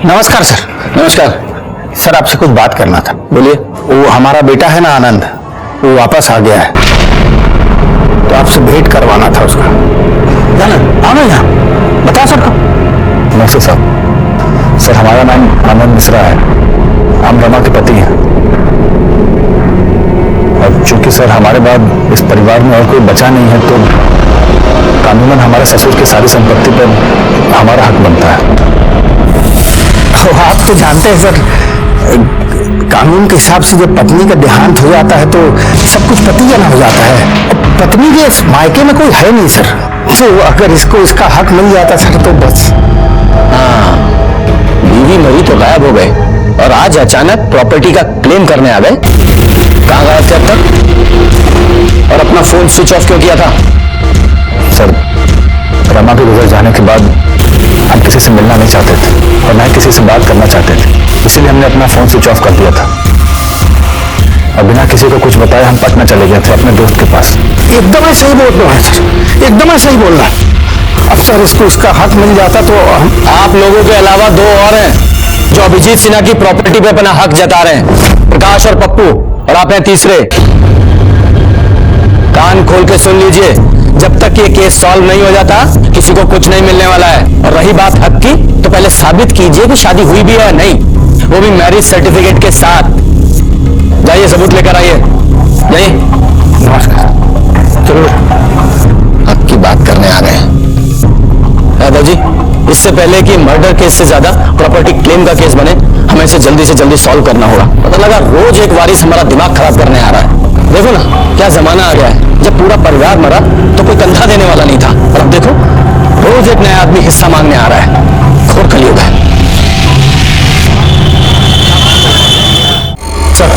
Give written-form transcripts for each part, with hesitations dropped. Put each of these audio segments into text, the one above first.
नमस्कार सर। नमस्कार सर आपसे कुछ बात करना था। बोलिए। वो हमारा बेटा है ना आनंद, वो वापस आ गया है, तो आपसे भेंट करवाना था उसका। जाना आओ ना यहाँ, बता सबको। नमस्ते साहब। सर हमारा नाम आनंद मिश्रा है, हम रमा के पति हैं। और चूंकि सर हमारे बाद इस परिवार में और कोई बचा नहीं है, तो कानूनन हमारे ससुर की सारी संपत्ति पर हमारा हक बनता है। आप तो जानते हैं सर, कानून के हिसाब से जब पत्नी का देहांत हो जाता है तो सब कुछ पति जाना हो जाता है। पत्नी के मायके में कोई है नहीं सर, तो अगर इसको इसका हक मिल जाता सर तो बस। हाँ, बीवी मरी तो गायब हो गए और आज अचानक प्रॉपर्टी का क्लेम करने आ गए। कहाँ गायब थे अब तक? और अपना फोन स्विच ऑफ क्यों किया था? सर रमा के गुजर जाने के बाद हम किसी से मिलना नहीं चाहते थे और न किसी से बात करना चाहते थे, इसीलिए हमने अपना फोन स्विच ऑफ कर दिया था और बिना किसी को कुछ बताए हम पटना चले गए थे अपने दोस्त के पास। एकदम सही बोल रहा है सर, एकदम सही बोल रहा है। अब सर इसको इसका हक मिल जाता तो आप लोगों के अलावा दो और हैं जो अभिजीत सिन्हा की प्रॉपर्टी पे अपना हक जता रहे हैं, प्रकाश और पप्पू, और आप हैं तीसरे। कान खोल के सुन लीजिए, जब तक ये केस सॉल्व नहीं हो जाता किसी को कुछ नहीं मिलने वाला है। और रही बात हक की, तो पहले साबित कीजिए कि शादी हुई भी है या नहीं, वो भी मैरिज सर्टिफिकेट के साथ। जाइए सबूत लेकर आइए, जाइए। नमस्कार। चलो हक की बात करने आ रहे हैं यादव जी। इससे पहले कि मर्डर केस से ज्यादा प्रॉपर्टी क्लेम का केस बने, हमें इसे जल्दी से जल्दी सॉल्व करना होगा। पता लगा रोज एक वारिस हमारा दिमाग खराब करने आ रहा है। देखो ना क्या जमाना आ गया है, जब पूरा परिवार मरा तो कोई कंधा देने वाला नहीं था, और अब देखो रोज एक नया आदमी हिस्सा मांगने आ रहा है। घोर कलयुग है। सर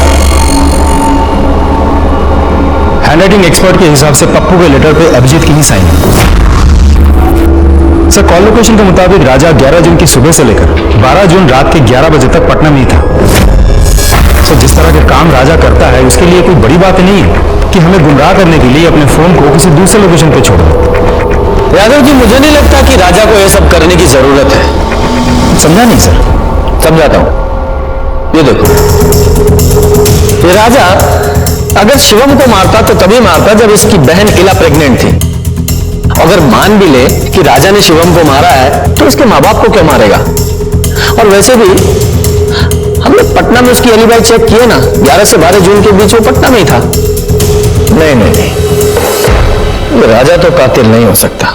हैंडराइटिंग एक्सपर्ट के हिसाब से पप्पू के लेटर पे अभिजीत की ही साइन है। सर कॉल लोकेशन के मुताबिक राजा 11 जून की सुबह से लेकर 12 जून रात के 11 बजे तक पटना में ही था। सर जिस तरह के काम राजा करता है उसके लिए कोई बड़ी बात नहीं है कि हमें गुमराह करने के लिए अपने फोन को किसी दूसरे लोकेशन पे छोड़ा। यादव जी मुझे नहीं लगता कि राजा को यह सब करने की जरूरत है। समझा नहीं सर? समझाता हूं, ये देखो। ये राजा अगर शिवम को मारता तो तभी मारता जब इसकी बहन इला प्रेग्नेंट थी। अगर मान भी ले कि राजा ने शिवम को मारा है तो उसके माँ बाप को क्यों मारेगा? और वैसे भी हमने पटना में उसकी एलिबाई चेक किए ना, 11 से 12 जून के बीच वो पटना में ही था। नहीं, ये राजा तो कातिल नहीं हो सकता।